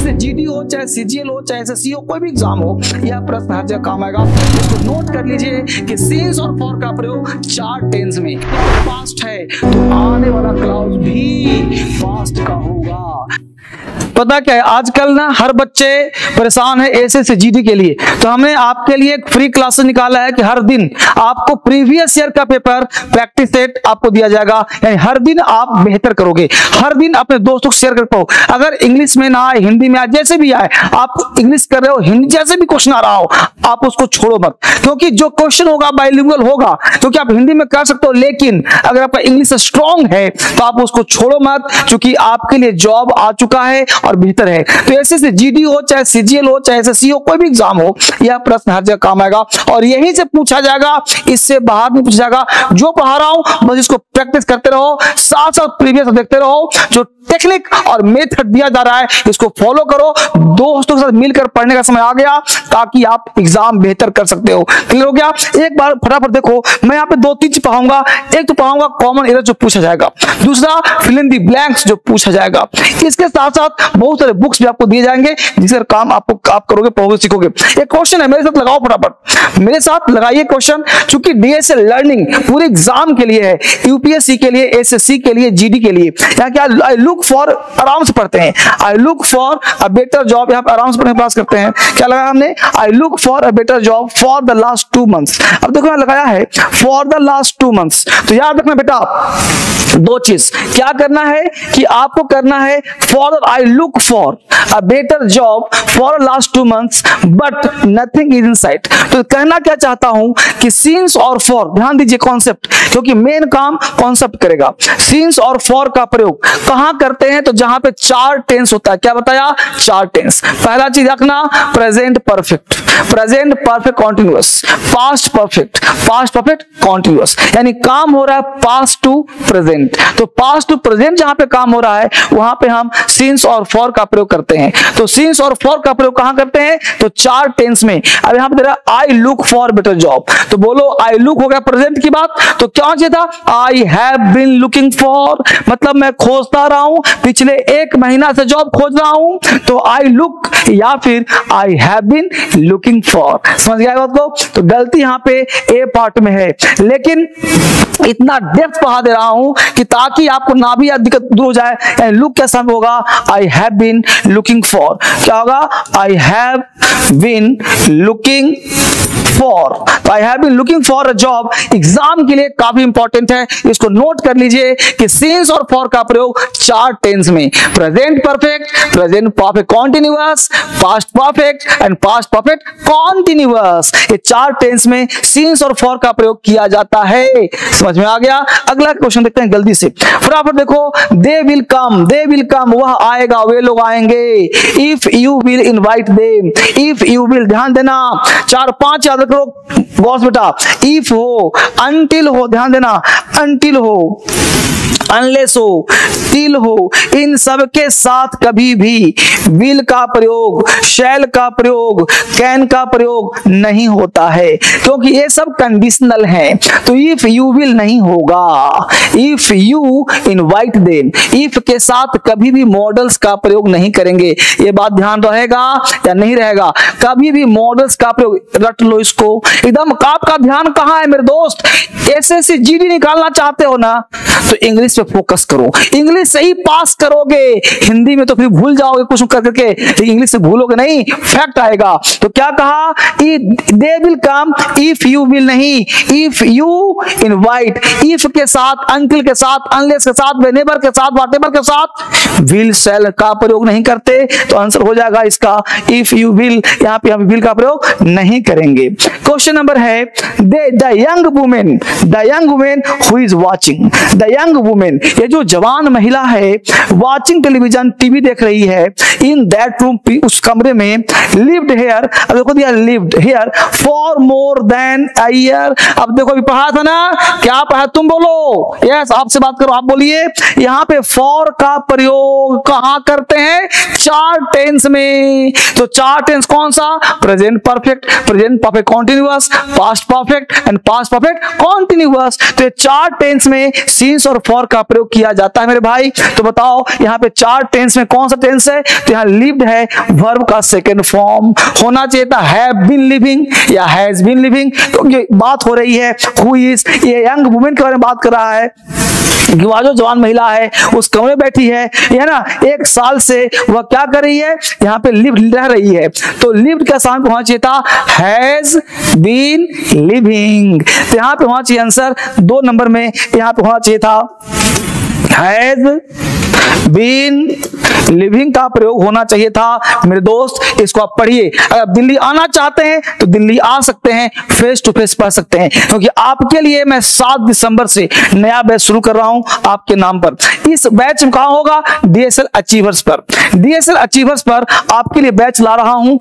से जीडी हो, चाहे सीजीएल हो, चाहे एसएससी हो, कोई भी एग्जाम हो, यह प्रश्न हर जगह काम आएगा। इसको नोट कर लीजिए कि सिंस और फॉर का प्रयोग 4 टेंस में पास्ट है तो आने वाला क्लाउज भी पास्ट का होगा। पता क्या है, आजकल ना हर बच्चे परेशान है एसएससी जीडी के लिए, तो हमने आपके लिए एक फ्री क्लासेस निकाला है कि हर दिन आपको प्रीवियस ईयर का पेपर प्रैक्टिस सेट आपको दिया जाएगा। यानी हर दिन आप बेहतर करोगे, हर दिन अपने दोस्तों को शेयर कर पाओ। अगर इंग्लिश में ना आए, हिंदी में आए, जैसे भी आए, आप इंग्लिश कर रहे हो, हिंदी जैसे भी क्वेश्चन आ रहा हो, आप उसको छोड़ो मत, क्योंकि जो क्वेश्चन होगा बाइलिंगुअल होगा, क्योंकि आप हिंदी में कर सकते हो, लेकिन अगर आपका इंग्लिश स्ट्रांग है तो आप उसको छोड़ो मत, क्योंकि आपके लिए जॉब आ चुका है और बेहतर है। तो एसएससी जीडी हो, चाहे सीजीएल हो, चाहे एसएससी हो, कोई भी एग्जाम हो, यह प्रश्न हर जगह काम आएगा और यहीं से पूछा जाएगा, इससे बाहर नहीं पूछा जाएगा। जो पढ़ा रहा हूं बस इसको प्रैक्टिस करते रहो, साथ साथ प्रीवियस देखते रहो। जो टेक्निक और मेथड दिया जा रहा है इसको फॉलो करो। दोस्तों के साथ मिलकर पढ़ने का समय आ गया ताकि आप एग्जाम बेहतर कर सकते हो। क्लियर हो गया? एक बार फटाफट देखो, मैं यहाँ पे 2-3 चीज पढ़ाऊंगा। एक तो पढ़ाऊंगा कॉमन एरर जो पूछा जाएगा, दूसरा फिल इन द ब्लैंक्स जो पूछा जाएगा। इसके साथ साथ बहुत सारे बुक्स भी आपको दिए जाएंगे जिससे काम आप करोगे, पढ़ोगे, सीखोगे। एक क्वेश्चन है, मेरे साथ लगाओ फटाफट, मेरे साथ लगाइए क्वेश्चन, क्योंकि डीएसएल लर्निंग पूरे एग्जाम के लिए है, यूपीएससी के लिए, एसएससी के लिए, जीडी के लिए। यहाँ क्या आई लुक फॉर, आराम से पढ़ते हैं, I look for a better job, यहाँ पे आराम से पढ़ने का प्रयास करते हैं। क्या लगाया हमने? I look for a better job for the last 2 months. अब देखो यहाँ लगाया है फॉर द लास्ट 2 मंथ्स। तो याद रखना बेटा 2 चीज, क्या करना है कि आपको करना है for, I look for a better job for last 2 months but nothing is in site. तो कहना क्या चाहता हूं कि सिंस और फॉर, ध्यान दीजिए कॉन्सेप्ट, क्योंकि मेन काम कॉन्सेप्ट करेगा। सिंस और फॉर का प्रयोग कहां करते हैं? तो जहां पे 4 टेंस होता है। क्या बताया? 4 टेंस। पहला चीज रखना present perfect, present perfect continuous, past perfect, past perfect continuous. यानी काम हो रहा है पास्ट टू प्रेजेंट, तो पास्ट टू प्रेजेंट जहां पे काम हो रहा है वहां पे हम सिंस और फॉर का प्रयोग करते हैं। तो सिंस और फॉर का प्रयोग कहां करते हैं? तो 4 टेंस में। अब यहां पे दे रहा I look for better job, तो बोलो आई लुक हो गया प्रेजेंट की बात, तो क्या चाहिए था? I have been looking for, मतलब मैं खोजता रहा हूं, पिछले 1 महीना से जॉब खोज रहा हूं, तो आई लुक या फिर I have been looking for. समझ गया बात को? तो गलती यहां पे ए पार्ट में है, लेकिन इतना डेप्थ पढ़ा दे रहा हूं कि ताकि आपको ना भी दिक्कत दूर हो जाए। लुक कैसा होगा? I have been looking for. क्या होगा? I have been looking for. तो I have been looking for a job exam के लिए काफी इंपॉर्टेंट है, इसको नोट कर लीजिए कि सिंस और फॉर का प्रयोग 4 टेंस में, present perfect, present perfect continuous, past perfect and past perfect continuous. ये 4 टेंस में सिंस और फॉर का प्रयोग किया जाता है। समझ में आ गया? अगला क्वेश्चन देखते हैं जल्दी से, फटाफट देखो। They will come, they will come, वह आएगा, वे लोग आएंगे। If you will invite them, if you will, ध्यान देना 4-5 याद रखो बॉस बेटा। इफ हो, अनटिल हो, ध्यान देना, अनटिल हो, अनलेस हो, टिल हो, इन सब के साथ कभी भी विल का प्रयोग, शैल का प्रयोग, कैन का प्रयोग नहीं होता है, क्योंकि ये सब कंडीशनल हैं। तो इफ यू विल नहीं होगा। If you invite them, if के साथ कभी भी मॉडल्स का प्रयोग नहीं करेंगे। ये बात ध्यान रहेगा या नहीं रहेगा? कभी भी मॉडल्स का प्रयोग, रट लो इसको एकदम। आपका ध्यान कहां है मेरे दोस्त? एसएससी जीडी निकालना चाहते हो ना, तो इंग्लिश पे फोकस करो, इंग्लिश से ही पास करोगे। हिंदी में तो फिर भूल जाओगे कुछ कर करके, लेकिन इंग्लिश से भूलोगे नहीं, फैक्ट आएगा। तो क्या कहा? They will come, if you will नहीं, इफ यू इनवाइट, इफ के साथ, अंटिल के साथ, अनलेस के साथ, व्हेनेवर के साथ, व्हाटएवर के साथ विल शैल का प्रयोग नहीं करते। तो आंसर हो जाएगा इसका इफ यू विल, यहाँ पे हम विल का प्रयोग नहीं करेंगे। क्वेश्चन नंबर है the young women, the young women who is watching, the young women, ये जो जवान महिला है वाचिंग टेलीविजन, टीवी देख रही है, इन दैट रूम, उस कमरे में, लिव्ड हेयर, अब देखो दिया lived here for more than a year. अब देखो अभी पढ़ा था ना, क्या पढ़ा तुम बोलो? यस, आपसे बात करो, आप बोलिए। यहाँ पे फॉर का प्रयोग कहां करते हैं? 4 टेंस में। तो 4 टेंस कौन सा? Present perfect, present perfect continuous, past perfect and past perfect continuous. तो 4 टेंस में सिंस और फॉर फॉर का प्रयोग किया जाता है मेरे भाई। तो बताओ यहाँ पे 4 टेंस में कौन सा टेंस है? तो यहाँ लिव्ड है, वर्ब का सेकेंड फॉर्म होना चाहिए था हैव बीन लिविंग या हैज बीन लिविंग, क्योंकि बात हो रही है हु इज, ये यंग वुमेन के बारे में बात कर रहा है कि वह जो जवान महिला है उस कमरे में बैठी है ना, 1 साल से वह क्या कर रही है? यहाँ पे लिव रह रही है। तो लिव्ड का स्थान पे होना चाहिए था हैज बीन लिविंग। तो यहाँ पे होना चाहिए आंसर 2 नंबर में, यहाँ पे होना चाहिए था हैज बीन लिविंग का प्रयोग होना चाहिए था मेरे दोस्त। इसको आप पढ़िए। अगर आप दिल्ली आना चाहते हैं तो दिल्ली आ सकते हैं, फेस टू फेस पढ़ सकते हैं, क्योंकि आपके लिए मैं 7 दिसंबर से नया बैच शुरू कर रहा हूं आपके नाम पर। इस बैच में कहां होगा? DSL अचीवर्स पर। DSL अचीवर्स पर आपके लिए बैच ला रहा हूं।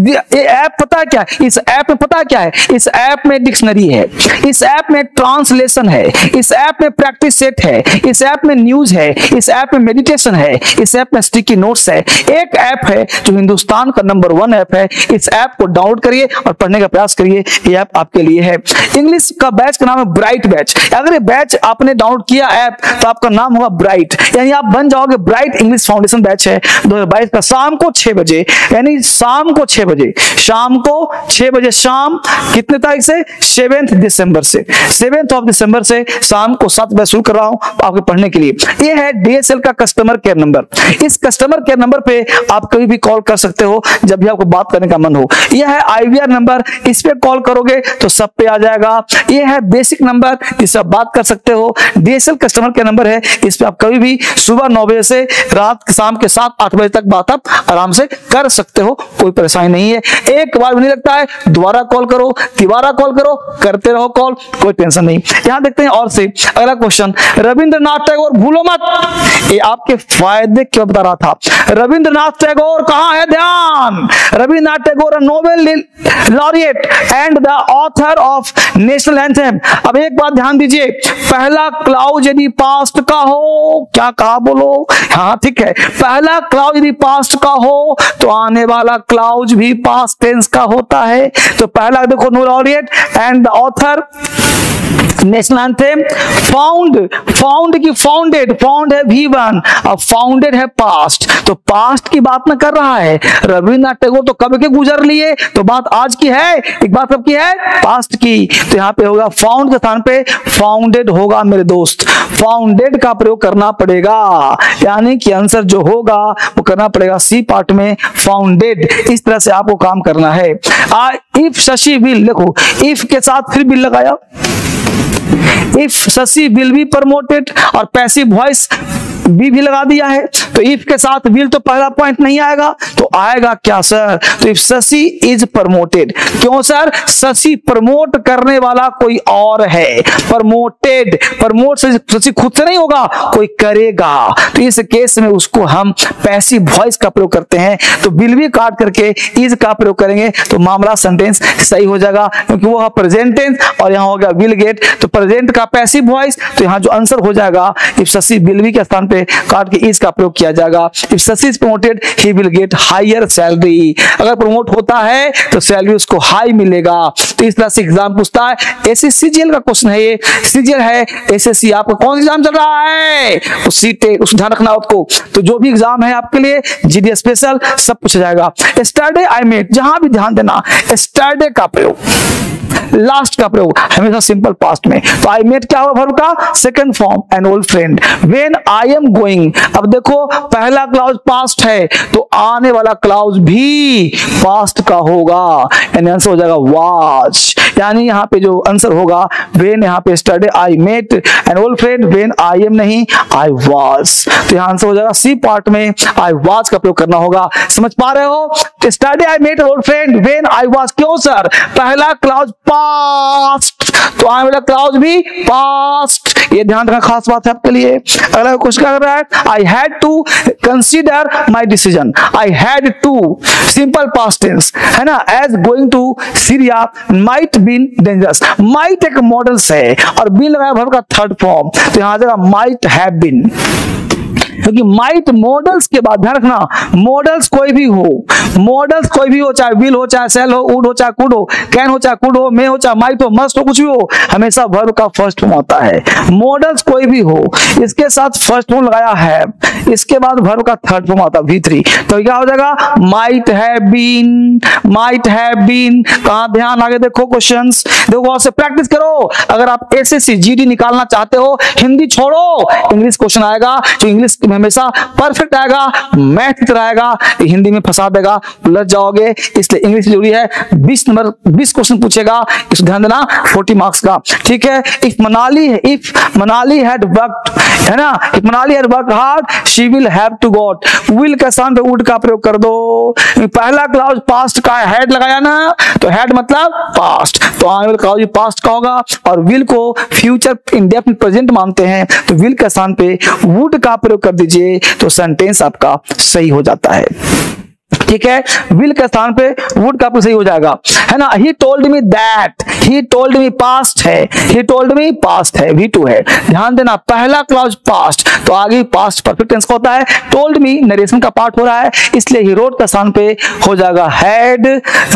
ये ऐप पता है क्या है? इस ऐप में पता है क्या है? इस ऐप में डिक्शनरी है, इस ऐप में ट्रांसलेशन है, इस ऐप में प्रैक्टिस सेट है, इस ऐप में न्यूज है, इस ऐप में मेडिटेशन है, इस ऐप में स्टिकी नोट्स है। एक ऐप है जो हिंदुस्तान का नंबर 1 ऐप है। इस ऐप को डाउनलोड करिए और पढ़ने का प्रयास करिए। ये ऐप आपके लिए है। इंग्लिश का बैच का नाम है ब्राइट बैच। अगर ये बैच आपने डाउनलोड किया ऐप तो आपका नाम होगा ब्राइट, यानी आप बन जाओगे ब्राइट इंग्लिश फाउंडेशन बैच है 2022 का, शाम को 6 बजे, यानी शाम को 6 बजे, शाम को 6 बजे, शाम कितने तारीख से? 7 दिसंबर से, 7 ऑफ दिसंबर से शाम को 7 बजे शुरू कर रहा हूं आपके पढ़ने के लिए। ये है DSL का कस्टमर केयर नंबर। इस कस्टमर केयर नंबर पे आप कभी भी कॉल कर सकते हो जब भी आपको बात करने का मन हो। यह है IVR नंबर, इस पे कॉल करोगे तो सब पे आ जाएगा। यह है बेसिक नंबर, जिससे आप बात कर सकते हो। DSL कस्टमर केयर नंबर है, इस पे आप कभी भी सुबह 9 बजे से रात शाम के 7-8 बजे तक बात आप आराम से कर सकते हो, कोई परेशानी नहीं है। एक बार भी नहीं लगता है, दोबारा कॉल करो, तिबारा कॉल करो, करते रहो कॉल, कोई टेंशन नहीं। यहां देखते हैं और से अगला क्वेश्चन। रविंद्रनाथ टैगोर भूलो मत, ये आपके फायदे क्यों बता रहा था। रविंद्रनाथ टैगोर कहां है? ध्यान। Rabindranath Tagore Nobel laureate and the author of national anthem. अब एक बात ध्यान दीजिए, पहला क्लाउज यदि पास्ट का हो, क्या कहा बोलो? हाँ ठीक है, पहला क्लाउज यदि पास्ट का हो तो आने वाला क्लाउज भी पास्ट टेंस का होता है। तो पहला देखो, Nobel laureate and the author national anthem. Found की फाउंडेड, फाउंड है V1, अब फाउंडेड है पास्ट, तो पास्ट की बात न कर रहा है। रविंद्रनाथ टैगोर तो कब के गुजर लिए, तो बात आज की है, एक बात कब की है? पास्ट की। तो यहाँ पे होगा फाउंड के स्थान पे फाउंडेड होगा मेरे दोस्त। फाउंडेड का प्रयोग करना पड़ेगा, यानी कि आंसर जो होगा वो करना पड़ेगा C पार्ट में, फाउंडेड। इस तरह से आपको काम करना है। इफ शशि विल, देखो इफ के साथ फिर बिल लगाया, if Shashi will be promoted, और पैसिव वॉइस भी लगा दिया है। तो इफ के साथ विल तो पहला पॉइंट नहीं आएगा, तो आएगा क्या सर? तो इफ शशि इज प्रमोटेड। क्यों सर? शशि प्रमोट करने वाला कोई और है। प्रमोटेड, प्रमोट से शशि खुद से नहीं होगा, कोई करेगा। तो इस केस में उसको हम पैसिव वॉइस का प्रयोग करते हैं। तो विल भी काट करके इज का प्रयोग करेंगे तो मामला सेंटेंस सही हो जाएगा, क्योंकि वो है प्रेजेंट टेंस और यहाँ हो गया विल गेट, तो प्रेजेंट का पैसिव वॉइस। तो यहाँ जो आंसर हो जाएगा, इफ शशि विल बी के स्थान पे काट के इज का प्रयोग किया जाएगा। If Shashi is promoted he will get higher salary. अगर प्रमोट होता है तो सैलरी उसको हाई मिलेगा। तो इस तरह से एग्जाम पूछता है। SSCGL का क्वेश्चन है ये, CGL है। SSC आपका कौन सा एग्जाम चल रहा है? उसको ध्यान रखना आपको। तो जो भी एग्जाम है आपके लिए, GD स्पेशल सब पूछा जाएगा। यस्टरडे आई मेट, जहां भी ध्यान देना, यस्टरडे का प्रयोग, लास्ट का प्रयोग हमेशा सिंपल पास्ट में। तो आई मेट क्या हुआ वर्ब का? Second form, N old friend. When I am going, अब देखो पहला क्लाउज पास्ट है तो आने वाला क्लाउज भी पास्ट का होगा, यानी आंसर हो जाएगा वाज। यानी यहाँ पे जो आंसर होगा व्हेन, यहाँ पे yesterday I met an old friend, when I am नहीं, आई वाज। तो यहाँ आंसर हो जाएगा C पार्ट में आई वाज का प्रयोग करना होगा। समझ पा रहे हो? Yesterday I met an old friend, when I was. क्यों सर? पहला क्लाउज पास्ट, तो आने वाला क्लाउज भी पास्ट। ये ध्यान रखना खास बात है आपके लिए। अगला क्वेश्चन क्या कर रहा है? I had to consider my decision. I had to, simple past tense है ना, as going to Syria might been dangerous. Might एक मॉडल है और बीन लगाया वर्ब का थर्ड फॉर्म, तो यहां आ जाएगा माइट हैव बीन। क्योंकि माइट मॉडल्स के बाद ध्यान रखना, मॉडल्स कोई भी हो, चाहे विल हो, चाहे सेल हो, वुड हो, चाहे कुड हो, कैन हो, चाहे कुड हो, मे हो, चाहे माइट हो, मस्ट हो, कुछ भी हो, हमेशा वर्ब का फर्स्ट फॉर्म आता है। मॉडल्स कोई भी हो, इसके साथ फर्स्ट फॉर्म लगाया हैव, इसके बाद वर्ब का थर्ड फॉर्म आता है V3, तो क्या हो जाएगा might have been, might have been. कहां ध्यान, आगे देखो क्वेश्चंस, देखो और से प्रैक्टिस करो। अगर आप एसएससी जीडी निकालना चाहते हो, हिंदी छोड़ो, इंग्लिश क्वेश्चन आएगा जो इंग्लिश में हमेशा परफेक्ट आएगा, मैथ की तरह आएगा, हिंदी में फंसा देगा, उलझ जाओगे, इसलिए इंग्लिश जरूरी है। 20 क्वेश्चन पूछेगा, इस ध्यान देना, 40 मार्क्स का, ठीक है। इफ मनाली हैड वर्कड, है ना, if Manali had worked hard she will have to got, will के स्थान पे वुड का प्रयोग कर दो। पहला क्लाउज पास्ट का हैड लगाया ना, तो हैड मतलब पास्ट, तो आने वाला क्लाउज पास्ट का होगा, और विल को फ्यूचर इंडेफिनिट प्रेजेंट मानते हैं, तो विल के स्थान पे वुड का प्रयोग कर दीजिए, तो सेंटेंस आपका सही हो जाता है, ठीक है। विल के स्थान पे वुड का सही हो जाएगा, है ना। He told me that, he told me past है, ही टोल्ड मी पास्ट है, V2 है। ध्यान देना, पहला क्लॉज पास्ट, तो आगे पास्ट परफेक्ट टेंस का होता है। टोल्ड मी नरेशन का पार्ट हो रहा है, इसलिए ही रोट का स्थान पे हो जाएगा हैड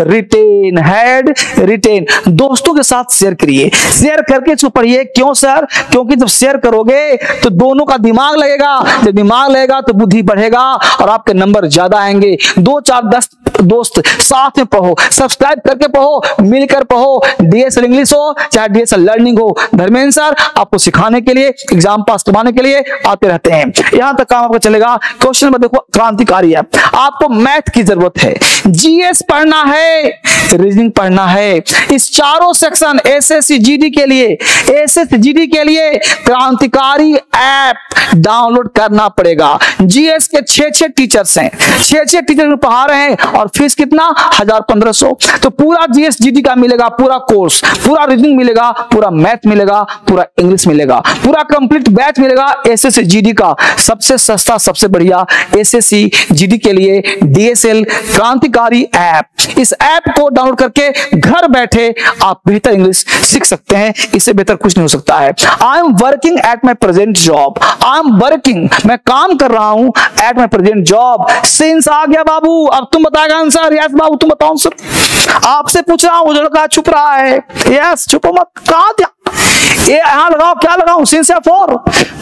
रिटेन, हैड रिटेन। दोस्तों के साथ शेयर करिए, शेयर करके इसको पढ़िए। क्यों सर? क्योंकि जब शेयर करोगे तो दोनों का दिमाग लगेगा, जब दिमाग लगेगा तो बुद्धि बढ़ेगा और आपके नंबर ज्यादा आएंगे। 2 4 10 दोस्त साथ में पढ़ो, सब्सक्राइब करके पढ़ो, मिलकर पढ़ो, DSL इंग्लिश हो चाहे DSL लर्निंग हो, धर्मेंद्र सर आपको सिखाने के लिए, एग्जाम पास करवाने के लिए आते रहते हैं। यहां तक काम आपका चलेगा। क्वेश्चन में देखो क्रांतिकारी है, आपको मैथ की जरूरत है, GS पढ़ना है, रीजनिंग पढ़ना है। इस चारों सेक्शन SSC GD के लिए, SSC GD के लिए क्रांतिकारी ऐप डाउनलोड करना पड़ेगा। GS के 6 टीचर्स हैं, 6 टीचर पढ़ा रहे हैं, और फीस कितना 1000-1500। तो पूरा GS GD का मिलेगा, पूरा कोर्स, पूरा रीजनिंग मिलेगा, पूरा मैथ मिलेगा, पूरा इंग्लिश मिलेगा, पूरा कंप्लीट बैच मिलेगा SSC GD का। सबसे सस्ता, सबसे बढ़िया SSC GD के लिए DSL क्रांतिकारी ऐप। इस ऐप को डाउनलोड करके घर बैठे आप बेहतर इंग्लिश सीख सकते हैं, इससे बेहतर कुछ नहीं हो सकता है। I am working at my present job, I am working, मैं काम कर रहा हूं, at my present job. Since आ गया बाबू, अब तुम बताएगा आंसर। यस बाबू तुम बताओ सर, आपसे पूछ रहा हूं, लड़का छुप रहा है। यस छुपो मत, कहां था ये, यहां लगाओ, क्या लगाऊं, सिंस या फॉर।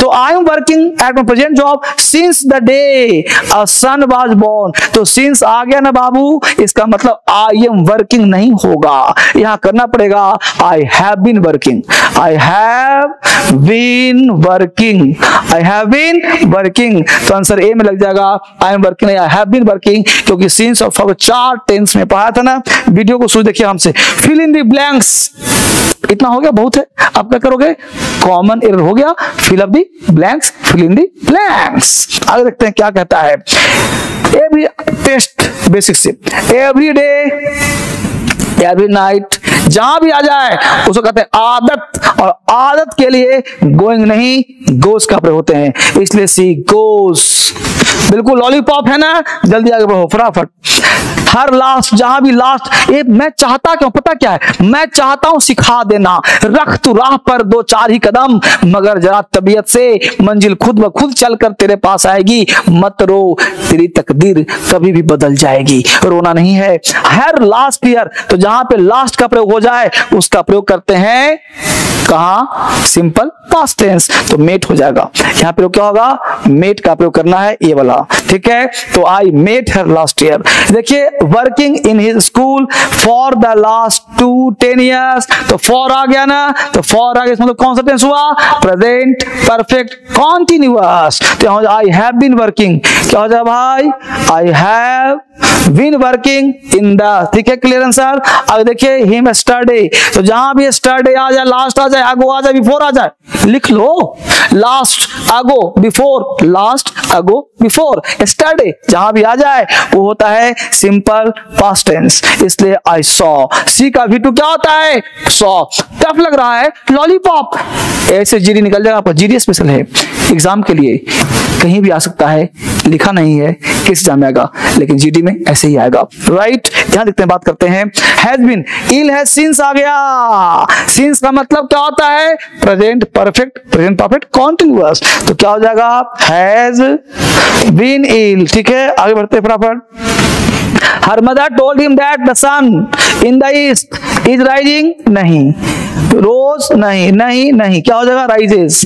तो I am working at my present job since the day a son was born. तो सिंस आ गया ना बाबू, इसका मतलब आई एम वर्किंग नहीं होगा, यहां करना पड़ेगा I have been working, I have been working, I have been working. तो आंसर ए में लग जाएगा, I am working, I have been working, क्योंकि सिंस और फॉर 4 टेंस में पढ़ा था ना। वीडियो को शुरू देखिए हमसे। फिल इन द ब्लैंक्स, इतना हो गया, बहुत है। आप क्या करोगे, कॉमन एरर हो गया, fill up the blanks, fill in the blanks. आगे देखते हैं क्या कहता है। एवरी टेस्ट बेसिक से, एवरी डे, एवरी नाइट, जहां भी आ जाए उसको कहते हैं आदत, और आदत के लिए गोइंग नहीं गोस का प्रयोग होते हैं, इसलिए सी गोस। बिल्कुल लॉलीपॉप है ना, जल्दी आगे बढ़ो फटाफट। हर लास्ट, जहां भी लास्ट, ये मैं चाहता क्यों, पता क्या है, मैं चाहता हूं सिखा देना। रख तू राह पर 2-4 ही कदम, मगर जरा तबीयत से मंजिल खुद ब खुद चलकर तेरे पास आएगी। मत रो, तेरी तकदीर कभी भी बदल जाएगी, रोना नहीं है। हर लास्ट ईयर, तो जहां पे लास्ट का प्रयोग हो जाए उसका प्रयोग करते हैं कहां, सिंपल पास्ट टेंस, तो मेट हो जाएगा। यहां प्रयोग क्या होगा, मेट का प्रयोग करना है, ये वाला, ठीक है। तो I met her last year. देखिए working in his school for the last 10 years, तो फॉर आ गया ना, तो फॉर आ गया, मतलब कौन सा टेंस हुआ, प्रेजेंट परफेक्ट कॉन्टिन्यूअस। तो आई हैव बीन वर्किंग, क्या हो जाए भाई, I have been working in the, ठीक है, क्लियर आंसर। अब देखिए हिम स्टडी, तो जहां भी स्टडी आ जाए, लास्ट आ जाए, आगो आ जाए, बिफोर आ जाए, लिख लो लास्ट आगो बिफोर, लास्ट आगो बिफोर। स्टडी जहां भी आ जाए वो होता है सिंपल पास्ट टेंस, इसलिए आई सॉ। सी का V2 क्या होता है, सॉ। टफ लग रहा है, लॉलीपॉप, ऐसे GD निकल जाएगा आपका, GD स्पेशल है। एग्जाम के लिए कहीं भी आ सकता है, लिखा नहीं है किस एग्जाम में आएगा, लेकिन जीडी में ऐसे ही आएगा, राइट। ध्यान देखते हैं, बात करते हैं। Has been, ill has since आ गया। सिंस का मतलब क्या होता है? Present perfect, present perfect continuous. तो क्या हो जाएगा? Has been ill. ठीक है, आगे बढ़ते हैं फटाफट। Her mother told him that the sun in the east is rising. नहीं, रोज नहीं, नहीं नहीं, क्या हो जाएगा? राइजेस।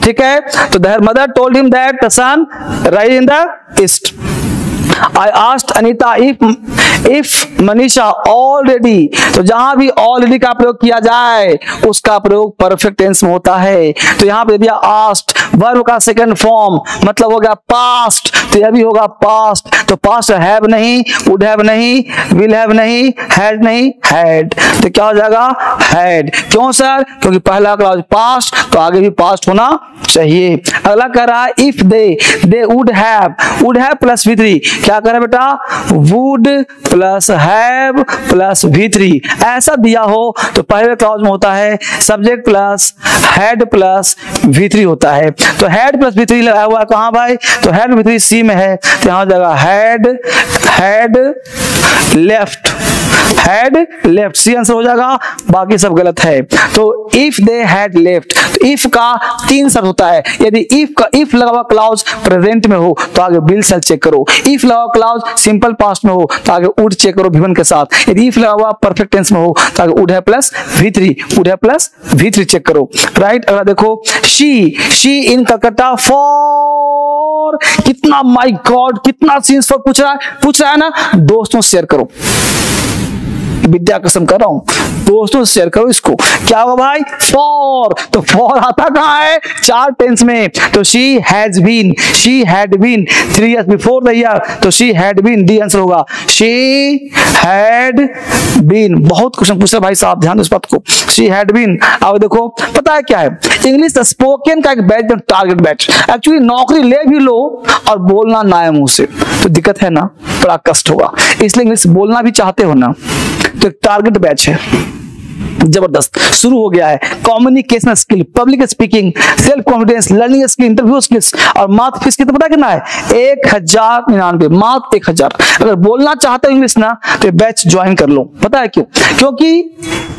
ठीक है, तो the mother told him that the sun rise in the east. I asked Anita if Manisha already, तो जहां भी already का प्रयोग किया जाए उसका प्रयोग परफेक्ट टेंस में होता है। तो यहाँ पे दिया asked, वर्ब का सेकंड फॉर्म मतलब हो गया पास्ट, तो यह भी होगा पास्ट। तो पास्ट हैव नहीं, वुड हैव नहीं, विल हैव नहीं, हैड नहीं, हैड। तो क्या हो जाएगा? हैड। क्यों सर? क्योंकि पहला क्लॉज पास्ट, तो आगे भी पास्ट होना चाहिए। अगला कह रहा है if they would have plus V3। क्या करे बेटा? Would plus have plus V3 ऐसा दिया हो तो पहले क्लॉज में होता है subject plus had plus V3 होता है। तो हैड प्लस V3 लगाया हुआ है कहां भाई? तो हैड V3 सी में है, तो यहां जाएगा had left, had left, C answer हो जाएगा, बाकी सब गलत है। तो इफ दे हैड लेफ्ट, तो इफ का 3 शर्त होता है। यदि इफ लगा हुआ क्लॉज प्रेजेंट में हो तो आगे विल सेल चेक करो, इफ लगा हुआ क्लॉज सिंपल पास्ट में हो तो आगे वुड चेक करो V1 के साथ, यदि इफ लगा हुआ परफेक्ट टेंस में हो तो आगे वुड है प्लस V3 चेक करो, राइट। अगला देखो शी इन कलकत्ता फॉर कितना, माय गॉड कितना सीन्स फॉर पूछ रहा है ना। दोस्तों शेयर करो, विद्या कसम कर रहा हूं, दोस्तों से शेयर करो इसको। क्या होगा भाई? फॉर, तो फॉर आता कहां है? 4 टेंस में। तो she had been 3 years before the year, तो she had been, D answer होगा। शी हैड बीन, बहुत क्वेश्चन पूछ रहे भाई साहब, ध्यान दो इस बात को। She had been. अब देखो पता है क्या है, इंग्लिश स्पोकन का एक बैच, टारगेट बैच। एक्चुअली नौकरी ले भी लो और बोलना ना है मुंह से, तो दिक्कत है ना, बड़ा कष्ट होगा। इसलिए इंग्लिश बोलना भी चाहते हो ना, तो एक टारगेट बैच है, जबरदस्त शुरू हो गया है। Communication skill, public speaking, self confidence, learning skill, interview skills, और मात्र फीस कितना पता कितना है? 1099, मात्र 1000। अगर बोलना चाहते हो इंग्लिश ना तो बैच ज्वाइन कर लो। पता है क्यों? क्योंकि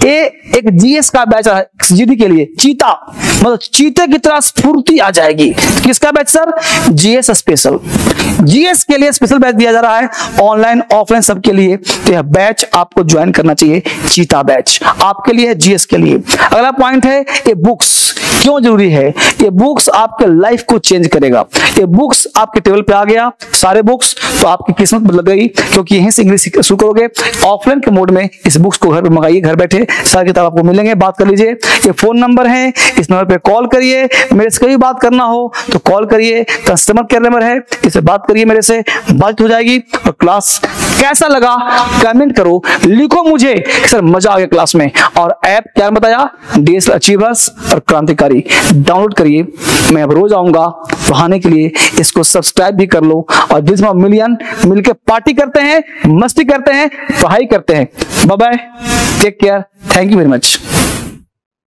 ये एक जीएस का बैच है, जीडी के लिए चीता, मतलब चीते की तरह स्फूर्ति आ जाएगी। किसका batch sir? GS special, GS के लिए स्पेशल बैच दिया जा रहा है, ऑनलाइन ऑफलाइन सबके लिए। तो यह बैच आपको ज्वाइन करना चाहिए, चीता बैच आपके लिए है, जीएस के लिए। अगला पॉइंट है ये बुक्स क्यों जरूरी है। ये बुक्स आपके लाइफ को चेंज करेगा। ये बुक्स आपके टेबल पे आ गया, सारे बुक्स, तो आपकी किस्मत बदल गई, क्योंकि यहीं से इंग्लिश शुरू करोगे। ऑफलाइन के मोड में इस बुक्स को घर पे मंगाइए, घर बैठे सारी किताब आपको मिलेंगे। बात कर लीजिए, ये फोन नंबर है, इस नंबर पे कॉल करिए। मेरे से कभी बात करना हो तो कॉल करिए, कस्टमर केयर नंबर है, इसे बात करिए, मेरे से बात हो जाएगी। और क्लास कैसा लगा कमेंट करो, लिखो मुझे सर मजा आ गया क्लास में। और ऐप क्या बताया? डीएसएल अचीवर्स और क्रांतिकारी डाउनलोड करिए। मैं अब रोज आऊंगा पढ़ाने के लिए, इसको सब्सक्राइब भी कर लो। और दिस मिलियन मिलकर पार्टी करते हैं, मस्ती करते हैं, पढ़ाई करते हैं। Bye bye, take care, thank you very much.